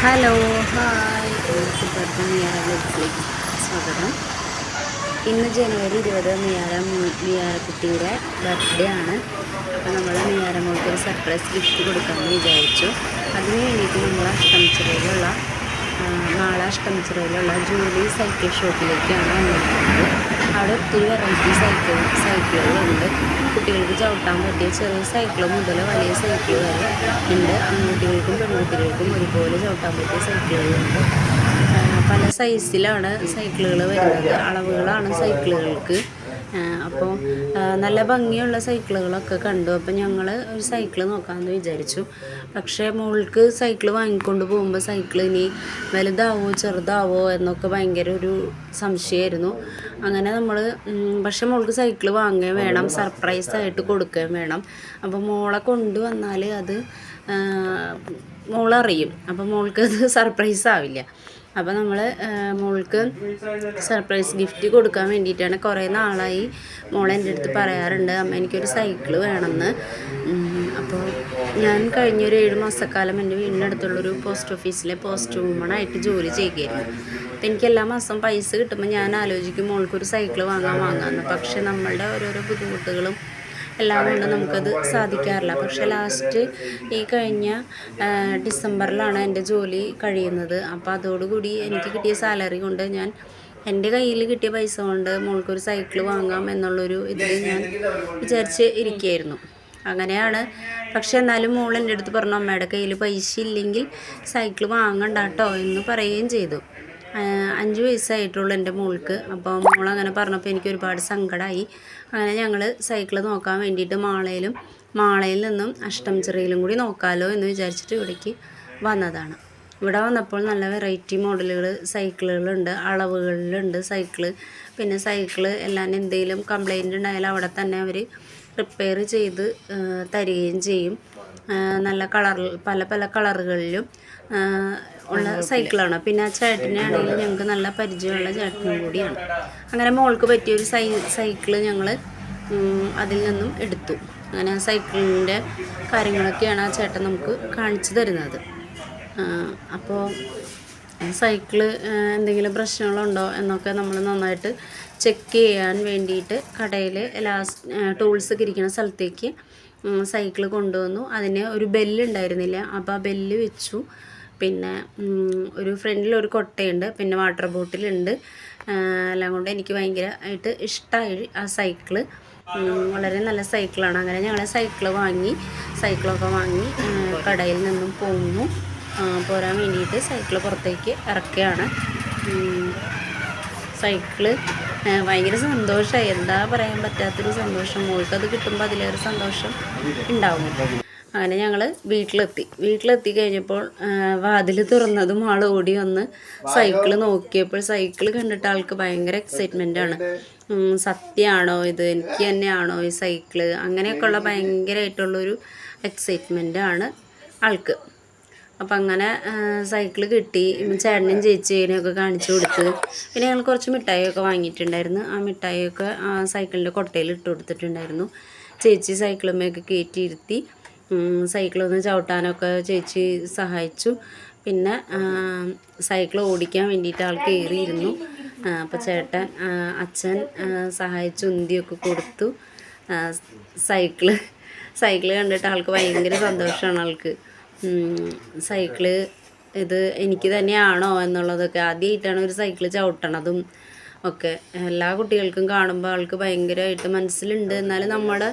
Hello hi എല്ലാവർക്കും മിയാറ വ്ലോഗ്സിലേക്ക് സ്വാഗതം. ഇന്ന് ജനുവരി 20 മിയാറക്കുട്ടിയുടെ ബർത്ത്ഡേ ആണ്. അപ്പോൾ നമ്മൾ മിയാറ മോൾക്ക് ഒരു സർപ്രൈസ് ഗിഫ്റ്റ് കൊടുക്കാമെന്ന് വിചാരിച്ചു. അതിന് വേണ്ടിയിട്ട് നമ്മൾ നാളെ അഷ്ടമിച്ചിറയിലുള്ള ജൂലി സൈക്കിൾ ഷോപ്പിലേക്കാണ് വന്നിരിക്കുന്നത്. അവിടെ ഒത്തിരി വെറൈറ്റി സൈക്കിളുകളുണ്ട്. കുട്ടികൾക്ക് ചവിട്ടാൻ പറ്റിയ ചെറിയ സൈക്കിൾ മുതൽ വലിയ സൈക്കിൾ വരെ ഉണ്ട്. ആൺകുട്ടികൾക്കും പെൺകുട്ടികൾക്കും ഒരുപോലെ ചവിട്ടാൻ പറ്റിയ സൈക്കിളുകളുണ്ട്. പല സൈസിലാണ് സൈക്കിളുകൾ വരുന്നത്, അളവുകളാണ് സൈക്കിളുകൾക്ക്. അപ്പോൾ നല്ല ഭംഗിയുള്ള സൈക്കിളുകളൊക്കെ കണ്ടു. അപ്പോൾ ഞങ്ങൾ ഒരു സൈക്കിൾ നോക്കാമെന്ന് വിചാരിച്ചു. പക്ഷേ മോൾക്ക് സൈക്കിൾ വാങ്ങിക്കൊണ്ട് പോകുമ്പോൾ സൈക്കിൾ ഇനി വലുതാവോ ചെറുതാവോ എന്നൊക്കെ ഭയങ്കര ഒരു സംശയമായിരുന്നു. അങ്ങനെ നമ്മൾ പക്ഷേ മോൾക്ക് സൈക്കിൾ വാങ്ങുകയും വേണം, സർപ്രൈസായിട്ട് കൊടുക്കുകയും വേണം. അപ്പോൾ മോളെ കൊണ്ടുവന്നാൽ അത് മോളറിയും. അപ്പോൾ മോൾക്കത് സർപ്രൈസ് ആവില്ല. അപ്പോൾ നമ്മൾ മോൾക്ക് സർപ്രൈസ് ഗിഫ്റ്റ് കൊടുക്കാൻ വേണ്ടിയിട്ടാണ്. കുറേ നാളായി മോൾ എൻ്റെ അടുത്ത് പറയാറുണ്ട്, അമ്മ എനിക്കൊരു സൈക്കിൾ വേണമെന്ന്. അപ്പോൾ ഞാൻ കഴിഞ്ഞൊരു 7 മാസക്കാലം എൻ്റെ വീടിൻ്റെ അടുത്തുള്ളൊരു പോസ്റ്റ് ഓഫീസിലെ പോസ്റ്റ് വുമണായിട്ട് ജോലി ചെയ്യുകയായിരുന്നു. അപ്പോൾ എനിക്ക് എല്ലാ മാസവും പൈസ കിട്ടുമ്പോൾ ഞാൻ ആലോചിക്കും മോൾക്കൊരു സൈക്കിൾ വാങ്ങാമെന്ന്. പക്ഷേ നമ്മളുടെ ഓരോരോ ബുദ്ധിമുട്ടുകളും എല്ലാം കൊണ്ട് നമുക്കത് സാധിക്കാറില്ല. പക്ഷേ ലാസ്റ്റ് ഈ കഴിഞ്ഞ ഡിസംബറിലാണ് എൻ്റെ ജോലി കഴിയുന്നത്. അപ്പോൾ അതോടുകൂടി എനിക്ക് കിട്ടിയ സാലറി കൊണ്ട് ഞാൻ എൻ്റെ കയ്യിൽ കിട്ടിയ പൈസ കൊണ്ട് മോൾക്കൊരു സൈക്കിൾ വാങ്ങാം എന്നുള്ളൊരു ഇതിൽ ഞാൻ വിചാരിച്ച് ഇരിക്കുകയായിരുന്നു. അങ്ങനെയാണ്. പക്ഷേ എന്നാലും മോൾ എൻ്റെ അടുത്ത് പറഞ്ഞു, അമ്മയുടെ കയ്യിൽ പൈസ ഇല്ലെങ്കിൽ സൈക്കിൾ വാങ്ങണ്ട കേട്ടോ എന്ന് പറയുകയും ചെയ്തു. 5 വയസ്സായിട്ടുള്ളൂ എൻ്റെ മോൾക്ക്. അപ്പോൾ മോളങ്ങനെ പറഞ്ഞപ്പോൾ എനിക്ക് ഒരുപാട് സങ്കടമായി. അങ്ങനെ ഞങ്ങൾ സൈക്കിൾ നോക്കാൻ വേണ്ടിയിട്ട് മാളയിൽ നിന്നും അഷ്ടമിച്ചിറയിലും കൂടി നോക്കാമല്ലോ എന്ന് വിചാരിച്ചിട്ട് ഇവിടേക്ക് വന്നതാണ്. ഇവിടെ വന്നപ്പോൾ നല്ല വെറൈറ്റി മോഡലുകൾ സൈക്കിളുകളുണ്ട്, അളവുകളിലുണ്ട് സൈക്കിള്. പിന്നെ സൈക്കിള് എല്ലാം എന്തെങ്കിലും കംപ്ലൈൻറ്റ് ഉണ്ടായാലും അവിടെ തന്നെ അവർ റിപ്പയർ ചെയ്ത് തരികയും ചെയ്യും. നല്ല പല പല കളറുകളിലും ഉള്ള സൈക്കിളാണ്. പിന്നെ ആ ചേട്ടനെ ആണെങ്കിലും ഞങ്ങൾക്ക് നല്ല പരിചയമുള്ള ചേട്ടനും കൂടിയാണ്. അങ്ങനെ മോൾക്ക് പറ്റിയൊരു സൈക്കിള് ഞങ്ങൾ അതിൽ നിന്നും എടുത്തു. അങ്ങനെ ആ സൈക്കിളിൻ്റെ കാര്യങ്ങളൊക്കെയാണ് ആ ചേട്ടൻ നമുക്ക് കാണിച്ചു തരുന്നത്. അപ്പോൾ സൈക്കിള് എന്തെങ്കിലും പ്രശ്നങ്ങളുണ്ടോ എന്നൊക്കെ നമ്മൾ നന്നായിട്ട് ചെക്ക് ചെയ്യാൻ വേണ്ടിയിട്ട് കടയിൽ ടൂൾസ് ഇരിക്കുന്ന സ്ഥലത്തേക്ക് സൈക്കിൾ കൊണ്ടുവന്നു. അതിന് ഒരു ബെല്ലുണ്ടായിരുന്നില്ല, അപ്പോൾ ആ ബെല്ല് വെച്ചു. പിന്നെ ഒരു ഫ്രണ്ടിലൊരു കൊട്ടയുണ്ട്, പിന്നെ വാട്ടർ ബോട്ടിലുണ്ട്. എല്ലാം കൊണ്ട് എനിക്ക് ഭയങ്കരമായിട്ട് ഇഷ്ടമായി ആ സൈക്കിള്. വളരെ നല്ല സൈക്കിളാണ്. അങ്ങനെ ഞങ്ങൾ സൈക്കിളൊക്കെ വാങ്ങി കടയിൽ നിന്നും പോരാൻ വേണ്ടിയിട്ട് സൈക്കിൾ പുറത്തേക്ക് ഇറക്കുകയാണ്. സൈക്കിള് ഭയങ്കര സന്തോഷമായി, എന്താ പറയാൻ പറ്റാത്തൊരു സന്തോഷം. മോൾക്കത് കിട്ടുമ്പോൾ അതിലേറെ സന്തോഷം ഉണ്ടാവും. അങ്ങനെ ഞങ്ങൾ വീട്ടിലെത്തി കഴിഞ്ഞപ്പോൾ വാതിൽ തുറന്നതും ആൾ ഓടി വന്ന് സൈക്കിൾ നോക്കിയപ്പോൾ സൈക്കിൾ കണ്ടിട്ട് ആൾക്ക് ഭയങ്കര എക്സൈറ്റ്മെൻറ്റാണ്. സത്യമാണോ ഇത്, എനിക്ക് തന്നെയാണോ ഈ സൈക്കിള്, അങ്ങനെയൊക്കെയുള്ള ഭയങ്കരമായിട്ടുള്ളൊരു എക്സൈറ്റ്മെൻറ്റാണ് ആൾക്ക്. അപ്പം അങ്ങനെ സൈക്കിൾ കിട്ടി. ചേട്ടനും ചേച്ചീനെയൊക്കെ കാണിച്ചു കൊടുത്ത്. പിന്നെ ഞങ്ങൾ കുറച്ച് മിഠായിയൊക്കെ വാങ്ങിയിട്ടുണ്ടായിരുന്നു. ആ മിഠായിയൊക്കെ സൈക്കിളിൻ്റെ കൊട്ടയിൽ ഇട്ട് കൊടുത്തിട്ടുണ്ടായിരുന്നു. ചേച്ചി സൈക്കിളുമ്മയൊക്കെ കയറ്റിയിരുത്തി സൈക്കിളൊന്ന് ചവിട്ടാനൊക്കെ ചേച്ചി സഹായിച്ചു. പിന്നെ സൈക്കിൾ ഓടിക്കാൻ വേണ്ടിയിട്ട് ആൾ കയറിയിരുന്നു. അപ്പോൾ അച്ഛൻ സഹായിച്ച് ഉന്തിയൊക്കെ കൊടുത്തു. സൈക്കിള് കണ്ടിട്ട് ആൾക്ക് ഭയങ്കര സന്തോഷമാണ്. ആൾക്ക് സൈക്കിള് ഇത് എനിക്ക് തന്നെയാണോ എന്നുള്ളതൊക്കെ ആദ്യമായിട്ടാണ് ഒരു സൈക്കിൾ ചവിട്ടണതും ഒക്കെ. എല്ലാ കുട്ടികൾക്കും കാണുമ്പോൾ ആൾക്ക് ഭയങ്കരമായിട്ട് മനസ്സിലുണ്ട്. എന്നാലും നമ്മോട്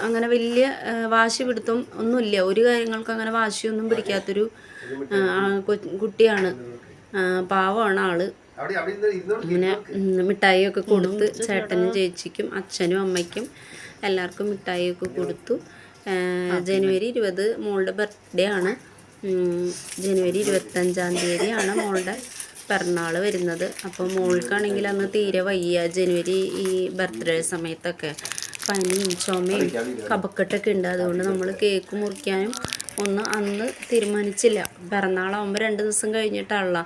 അങ്ങനെ വലിയ വാശി പിടുത്തം ഒന്നുമില്ല. ഒരു കാര്യങ്ങൾക്ക് അങ്ങനെ വാശിയൊന്നും പിടിക്കാത്തൊരു കുട്ടിയാണ്. പാവമാണ് ആള്. അങ്ങനെ മിഠായിയൊക്കെ കൊടുത്ത് ചേട്ടനും ചേച്ചിക്കും അച്ഛനും അമ്മയ്ക്കും എല്ലാവർക്കും മിഠായിയൊക്കെ കൊടുത്തു. ജനുവരി 20 മോളുടെ ബർത്ത്ഡേ ആണ്. ജനുവരി 25-ാം തീയതിയാണ് മോളുടെ പിറന്നാൾ വരുന്നത്. അപ്പോൾ മോൾക്കാണെങ്കിൽ അന്ന് തീരെ വയ്യ. ജനുവരി ഈ ബർത്ത്ഡേ സമയത്തൊക്കെ പനിയും ചുമയും കഫക്കെട്ടൊക്കെ ഉണ്ട്. അതുകൊണ്ട് നമ്മൾ കേക്ക് മുറിക്കാനും ഒന്നും അന്ന് തീരുമാനിച്ചില്ല. പിറന്നാളാകുമ്പോൾ 2 ദിവസം കഴിഞ്ഞിട്ടാണല്ലോ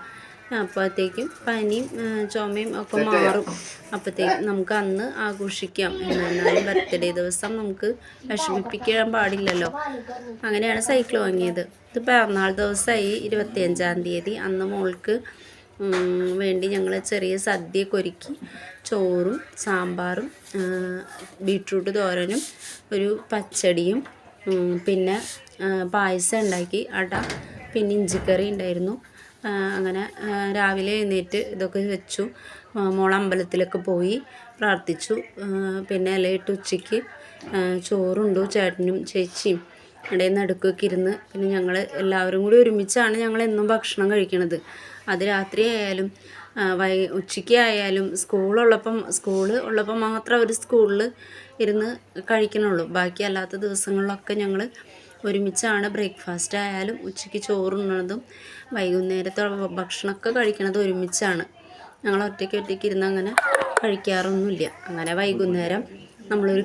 അപ്പോഴത്തേക്കും പനിയും ചുമയും ഒക്കെ മാറും. അപ്പോഴത്തേക്കും നമുക്ക് അന്ന് ആഘോഷിക്കാം. എന്നാലും ബർത്ത്ഡേ ദിവസം നമുക്ക് വിഷമിപ്പിക്കാൻ പാടില്ലല്ലോ. അങ്ങനെയാണ് സൈക്കിൾ വാങ്ങിയത്. ഇത് പിറന്നാൾ ദിവസമായി 25-ാം തീയതി. അന്ന് മോൾക്ക് വേണ്ടി ഞങ്ങൾ ചെറിയ സദ്യയൊക്കെ ഒരുക്കി. ചോറും സാമ്പാറും ബീട്രൂട്ട് തോരനും ഒരു പച്ചടിയും പിന്നെ പായസം ഉണ്ടാക്കി, അട, പിന്നെ ഇഞ്ചിക്കറി ഉണ്ടായിരുന്നു. അങ്ങനെ രാവിലെ എഴുന്നേറ്റ് ഇതൊക്കെ വെച്ചു. മോൾ അമ്പലത്തിലൊക്കെ പോയി പ്രാർത്ഥിച്ചു. പിന്നെ ഇലയിട്ട് ഉച്ചയ്ക്ക് ചോറുണ്ടു. ചേട്ടനും ചേച്ചിയും ഇടയിൽ നടുക്കൊക്കെ ഇരുന്ന്. പിന്നെ ഞങ്ങൾ എല്ലാവരും കൂടി ഒരുമിച്ചാണ് ഞങ്ങൾ എന്നും ഭക്ഷണം കഴിക്കണത്. അത് രാത്രി ആയാലും ഉച്ചയ്ക്ക് ആയാലും സ്കൂൾ ഉള്ളപ്പം മാത്രം അവർ സ്കൂളിൽ ഇരുന്ന് കഴിക്കണുള്ളൂ. ബാക്കി അല്ലാത്ത ദിവസങ്ങളിലൊക്കെ ഞങ്ങൾ ഒരുമിച്ചാണ്. ബ്രേക്ക്ഫാസ്റ്റ് ആയാലും ഉച്ചയ്ക്ക് ചോറുണ്ണതും വൈകുന്നേരത്തെ ഭക്ഷണമൊക്കെ കഴിക്കണത് ഒരുമിച്ചാണ്. ഞങ്ങൾ ഒറ്റയ്ക്ക് ഇരുന്ന് അങ്ങനെ കഴിക്കാറൊന്നുമില്ല. അങ്ങനെ വൈകുന്നേരം നമ്മളൊരു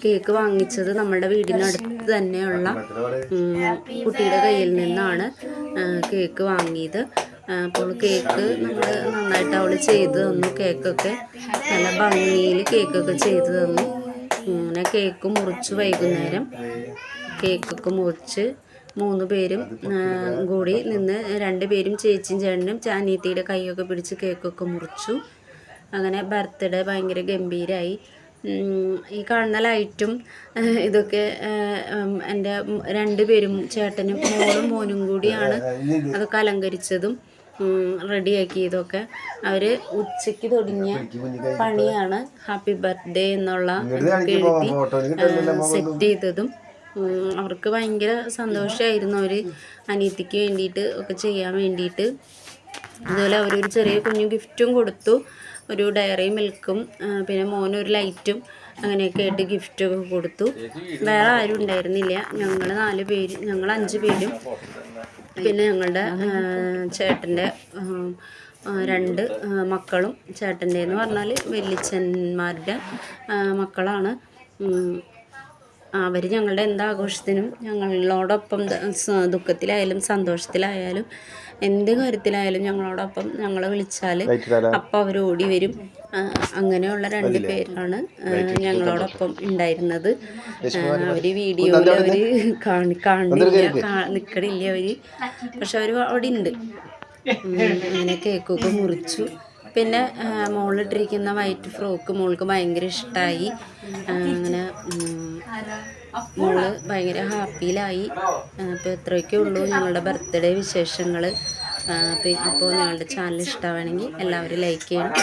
കേക്ക് വാങ്ങിച്ചത് നമ്മുടെ വീടിനടുത്ത് തന്നെയുള്ള കുട്ടിയുടെ കയ്യിൽ നിന്നാണ് കേക്ക് വാങ്ങിയത്. അപ്പോൾ കേക്ക് നമ്മൾ നന്നായിട്ട് അവൾ ചെയ്ത് തന്നു. കേക്കൊക്കെ നല്ല ഭംഗിയിൽ കേക്കൊക്കെ ചെയ്ത് തന്നു. അങ്ങനെ കേക്ക് മുറിച്ചു. വൈകുന്നേരം കേക്കൊക്കെ മുറിച്ച് 3 പേരും കൂടി നിന്ന് 2 പേരും ചേച്ചിയും ചേട്ടനും അനിയത്തിയുടെ കൈയൊക്കെ പിടിച്ച് കേക്കൊക്കെ മുറിച്ചു. അങ്ങനെ ബർത്ത്ഡേ ഭയങ്കര ഗംഭീരമായി. ഈ കാണുന്ന ലൈറ്റും ഇതൊക്കെ എൻ്റെ 2 പേരും ചേട്ടനും മോനും കൂടിയാണ് അതൊക്കെ അലങ്കരിച്ചതും റെഡിയാക്കിയതൊക്കെ. അവർ ഉച്ചയ്ക്ക് തുടങ്ങിയ പണിയാണ്. ഹാപ്പി ബർത്ത്ഡേ എന്നുള്ള എഴുതി സെറ്റ് ചെയ്തതും. അവർക്ക് ഭയങ്കര സന്തോഷമായിരുന്നു. അവർ അനിയത്തിക്ക് വേണ്ടിയിട്ട് ഒക്കെ ചെയ്യാൻ വേണ്ടിയിട്ട്. അതുപോലെ അവരൊരു ചെറിയ കുഞ്ഞു ഗിഫ്റ്റും കൊടുത്തു. ഒരു ഡയറി മിൽക്കും പിന്നെ മോനൊരു ലൈറ്റും അങ്ങനെയൊക്കെ ആയിട്ട് ഗിഫ്റ്റൊക്കെ കൊടുത്തു. വേറെ ആരും ഉണ്ടായിരുന്നില്ല. ഞങ്ങൾ 5 പേരും പിന്നെ ഞങ്ങളുടെ ചേട്ടൻ്റെ 2 മക്കളും. ചേട്ടൻ്റെ എന്ന് പറഞ്ഞാൽ വല്യച്ഛന്മാരുടെ മക്കളാണ്. അവർ ഞങ്ങളുടെ എന്താഘോഷത്തിനും ഞങ്ങളോടൊപ്പം ദുഃഖത്തിലായാലും സന്തോഷത്തിലായാലും എന്ത് കാര്യത്തിലായാലും ഞങ്ങളോടൊപ്പം ഞങ്ങളെ വിളിച്ചാൽ അപ്പം അവർ ഓടി വരും. അങ്ങനെയുള്ള 2 പേരാണ് ഞങ്ങളോടൊപ്പം ഉണ്ടായിരുന്നത്. അവർ വീഡിയോയിൽ അവർ നിൽക്കണില്ല അവർ, പക്ഷെ അവർ അവിടെ ഉണ്ട്. അങ്ങനെ കേക്കൊക്കെ മുറിച്ചു. പിന്നെ മോളിട്ടിരിക്കുന്ന വൈറ്റ് ഫ്രോക്ക് മോൾക്ക് ഭയങ്കര ഇഷ്ടമായി. അങ്ങനെ മോള് ഭയങ്കര ഹാപ്പിയിലായി. അപ്പോൾ ഇത്രയൊക്കെ ഉള്ളൂ ഞങ്ങളുടെ ബർത്ത്ഡേ വിശേഷങ്ങൾ. അപ്പോൾ ഞങ്ങളുടെ ചാനൽ ഇഷ്ടമാണെങ്കിൽ എല്ലാവരും ലൈക്ക് ചെയ്യണം.